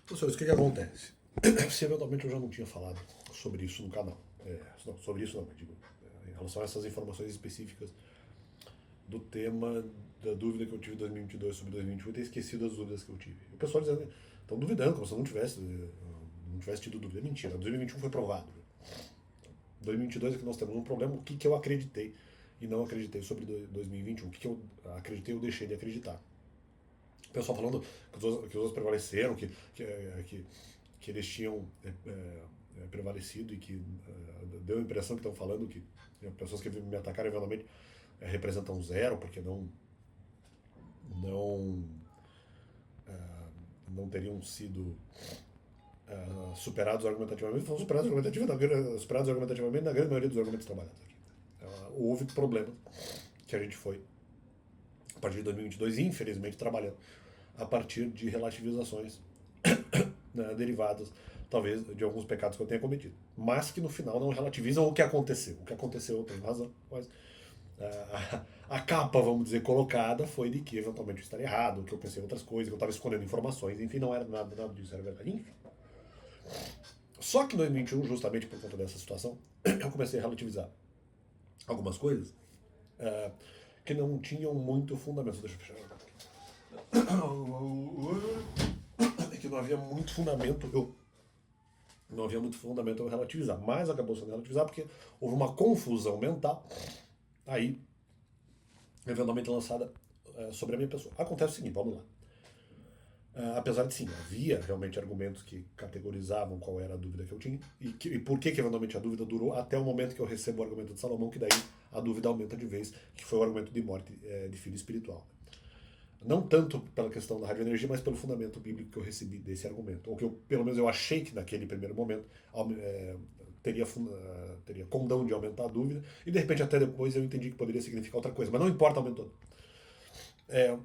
Professores, o que acontece? Se eventualmente eu já não tinha falado sobre isso no canal. Não, sobre isso não, digo, em relação a essas informações específicas do tema da dúvida que eu tive em 2022 sobre 2021 e ter esquecido as dúvidas que eu tive. E o pessoal dizendo, estão duvidando, como se eu não tivesse tido dúvida. Mentira, 2021 foi provado. 2022 é que nós temos um problema, o que eu acreditei e não acreditei sobre 2021. O que eu acreditei ou deixei de acreditar. O pessoal falando que os outros prevaleceram, que eles tinham prevalecido e que deu a impressão que estão falando que pessoas que me atacaram eventualmente representam zero, porque não, não teriam sido superados argumentativamente. Foram superados argumentativamente na grande maioria dos argumentos trabalhados aqui. Houve problemas que a gente foi, a partir de 2022, infelizmente, trabalhando a partir de relativizações derivadas, talvez, de alguns pecados que eu tenha cometido. Mas que no final não relativizam o que aconteceu. O que aconteceu, eu tenho razão, mas a capa, vamos dizer, colocada foi de que eventualmente eu estaria errado, que eu pensei em outras coisas, que eu estava escondendo informações, enfim, não era nada disso, era verdade. Enfim. Só que em 2021, justamente por conta dessa situação, eu comecei a relativizar algumas coisas que não tinham muito fundamento. Deixa eu fechar. Que não havia muito fundamento eu relativizar, mas acabou sendo relativizar porque houve uma confusão mental aí eventualmente lançada sobre a minha pessoa. Acontece o seguinte, vamos lá. Apesar de sim, havia realmente argumentos que categorizavam qual era a dúvida que eu tinha e por que eventualmente a dúvida durou até o momento que eu recebo o argumento de Salomão, que daí a dúvida aumenta de vez, que foi o argumento de morte de filho espiritual. Não tanto pela questão da radioenergia, mas pelo fundamento bíblico que eu recebi desse argumento. Ou que eu, pelo menos eu achei que naquele primeiro momento teria condão de aumentar a dúvida, e de repente até depois eu entendi que poderia significar outra coisa, mas não importa, aumentou.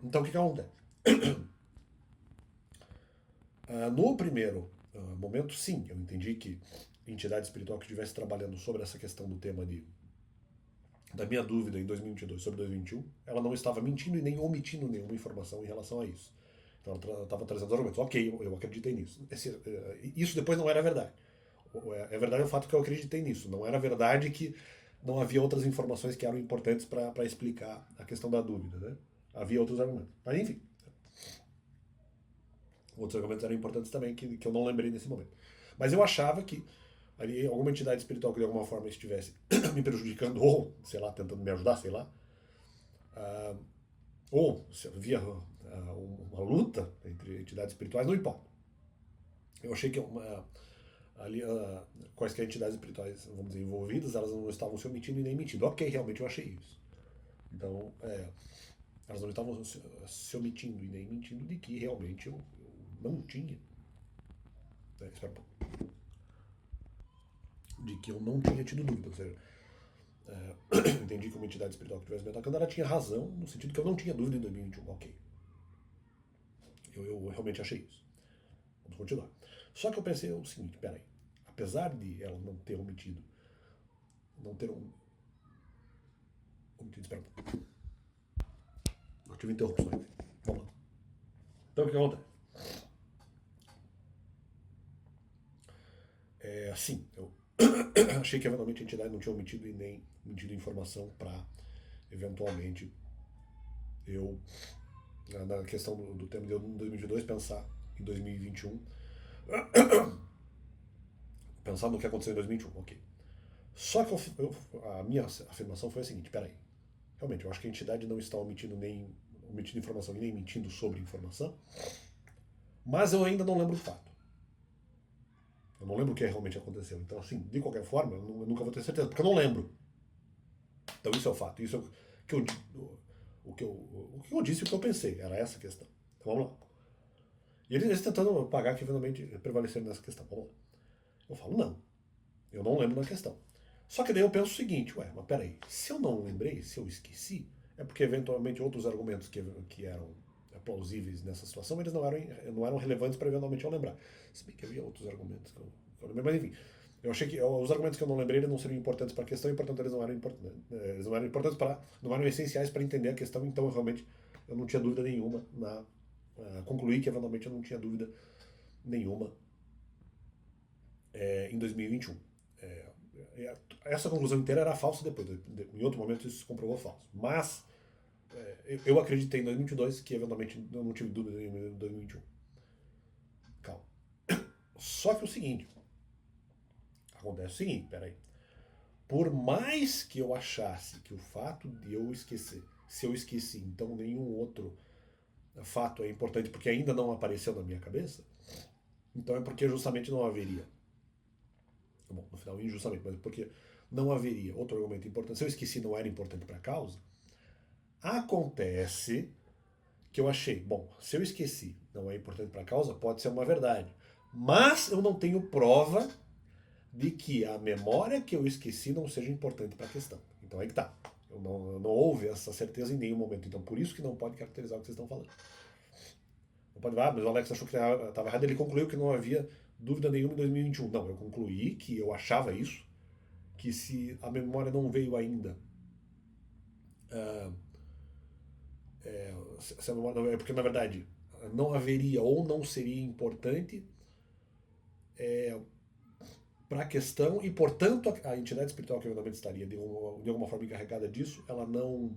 Então o que acontece? No primeiro momento, sim, eu entendi que entidade espiritual que estivesse trabalhando sobre essa questão do tema da minha dúvida em 2022 sobre 2021, ela não estava mentindo e nem omitindo nenhuma informação em relação a isso. Então ela estava trazendo argumentos. Ok, eu acreditei nisso. Isso depois não era verdade. É verdade o fato que eu acreditei nisso. Não era verdade que não havia outras informações que eram importantes para explicar a questão da dúvida. Né? Havia outros argumentos. Mas enfim. Outros argumentos eram importantes também que eu não lembrei nesse momento. Mas eu achava que ali alguma entidade espiritual que de alguma forma estivesse me prejudicando ou, sei lá, tentando me ajudar, sei lá, ou se havia uma luta entre entidades espirituais, não importa. Eu achei que ali quaisquer entidades espirituais, vamos dizer, envolvidas, elas não estavam se omitindo e nem mentindo. Ok, realmente eu achei isso. Então, elas não estavam se omitindo e nem mentindo de que realmente eu não tinha. Espera um pouco. De que eu não tinha tido dúvida. Ou seja, eu entendi que uma entidade espiritual que estivesse me atacando, ela tinha razão, no sentido que eu não tinha dúvida em 2021. Ok. Eu realmente achei isso. Vamos continuar. Só que eu pensei o seguinte, peraí. Apesar de ela não ter omitido, espera um pouco. Eu tive interrupções. Vamos lá. Então o que acontece? Sim, eu achei que eventualmente a entidade não tinha omitido e nem mentido informação para eventualmente eu, na questão do tema de 2022, pensar em 2021, pensar no que aconteceu em 2021, ok. Só que a minha afirmação foi a seguinte, peraí, realmente, eu acho que a entidade não está omitindo informação e nem mentindo sobre informação, mas eu ainda não lembro do fato. Eu não lembro o que realmente aconteceu. Então, assim, de qualquer forma, eu nunca vou ter certeza, porque eu não lembro. Então, isso é o fato. Isso é o que eu disse e o que eu pensei. Era essa a questão. Então, vamos lá. E eles tentando pagar que eventualmente prevaleceram nessa questão. Vamos lá. Eu falo, não. Eu não lembro da questão. Só que daí eu penso o seguinte, mas peraí, se eu não lembrei, se eu esqueci, é porque eventualmente outros argumentos que eram plausíveis nessa situação, eles não eram relevantes para eventualmente eu lembrar. Se bem que havia outros argumentos que eu lembrei, mas enfim. Eu achei que os argumentos que eu não lembrei eles não seriam importantes para a questão e, portanto, eles não eram importantes não eram essenciais para entender a questão, então eu realmente não tinha dúvida nenhuma concluir que eventualmente eu não tinha dúvida nenhuma em 2021. Essa conclusão inteira era falsa depois. Em outro momento isso se comprovou falso. Mas eu acreditei em 2022 que eventualmente eu não tive dúvida em 2021. Calma. Só que o seguinte, acontece o seguinte, peraí. Por mais que eu achasse que o fato de eu esquecer, se eu esqueci, então nenhum outro fato é importante porque ainda não apareceu na minha cabeça, então é porque justamente não haveria. Bom, no final injustamente, mas porque não haveria outro argumento importante. Se eu esqueci não era importante para a causa, acontece que eu achei, bom, se eu esqueci não é importante para a causa, pode ser uma verdade. Mas eu não tenho prova de que a memória que eu esqueci não seja importante para a questão. Então aí que tá. Não houve essa certeza em nenhum momento. Então por isso que não pode caracterizar o que vocês estão falando. Não pode falar, mas o Alex achou que estava errado, ele concluiu que não havia dúvida nenhuma em 2021. Não, eu concluí que eu achava isso, que se a memória não veio ainda, se a memória não veio, porque na verdade não haveria ou não seria importante para a questão e, portanto, a entidade espiritual que eventualmente estaria de alguma forma encarregada disso, ela não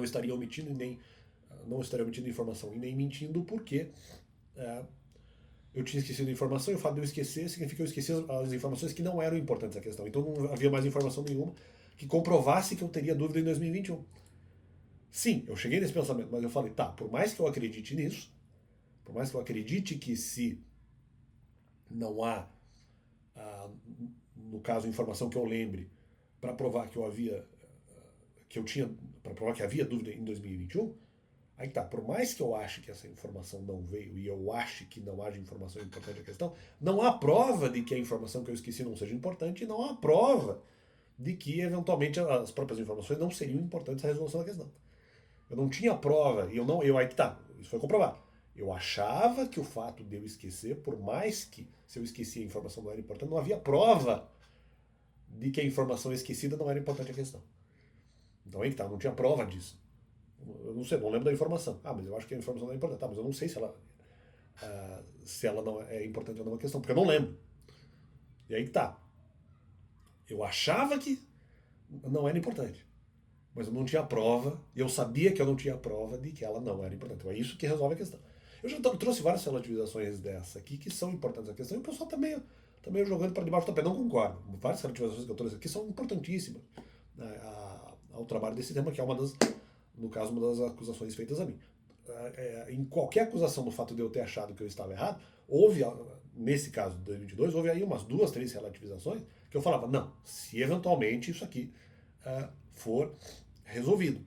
estaria omitindo nem não estaria omitindo informação e nem mentindo porque eu tinha esquecido a informação e o fato de eu esquecer significa que eu esqueci as informações que não eram importantes à questão. Então não havia mais informação nenhuma que comprovasse que eu teria dúvida em 2021. Sim, eu cheguei nesse pensamento, mas eu falei, tá, por mais que eu acredite nisso, por mais que eu acredite que se não há, no caso, informação que eu lembre para provar que para provar que havia dúvida em 2021, aí tá, por mais que eu ache que essa informação não veio e eu ache que não haja informação importante à questão, não há prova de que a informação que eu esqueci não seja importante e não há prova de que, eventualmente, as próprias informações não seriam importantes à resolução da questão. Eu não tinha prova, aí que tá, isso foi comprovado. Eu achava que o fato de eu esquecer, por mais que se eu esqueci a informação não era importante, não havia prova de que a informação esquecida não era importante à questão. Então aí que tá, não tinha prova disso. Eu não sei, não lembro da informação. Ah, mas eu acho que a informação não é importante. Tá, mas eu não sei se ela não é importante ou não a questão, porque eu não lembro. E aí que tá. Eu achava que não era importante, mas eu não tinha prova, e eu sabia que eu não tinha prova de que ela não era importante. Então é isso que resolve a questão. Eu já trouxe várias relativizações dessa aqui que são importantes à questão, e o pessoal tá meio jogando para debaixo do tapete. Não concordo. Várias relativizações que eu trouxe aqui são importantíssimas, né, ao trabalho desse tema, que é no caso, uma das acusações feitas a mim. Em qualquer acusação do fato de eu ter achado que eu estava errado, nesse caso de 2022, houve aí umas 2, 3 relativizações que eu falava, não, se eventualmente isso aqui for resolvido.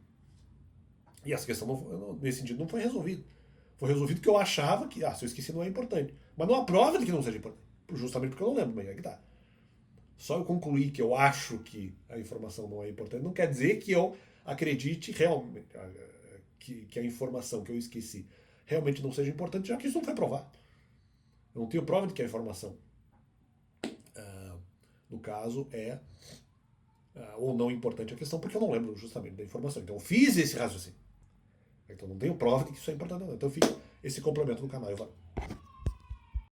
E essa questão, nesse sentido, não foi resolvida. Foi resolvido que eu achava que, se eu esqueci não é importante. Mas não há prova de que não seja importante. Justamente porque eu não lembro, mas aqui tá. Só eu concluir que eu acho que a informação não é importante, não quer dizer que eu acredite realmente que a informação que eu esqueci realmente não seja importante, já que isso não foi provado. Eu não tenho prova de que a informação, no caso, é ou não importante a questão, porque eu não lembro justamente da informação. Então eu fiz esse raciocínio. Então não tenho prova de que isso é importante, não. Então eu fiz esse complemento no canal.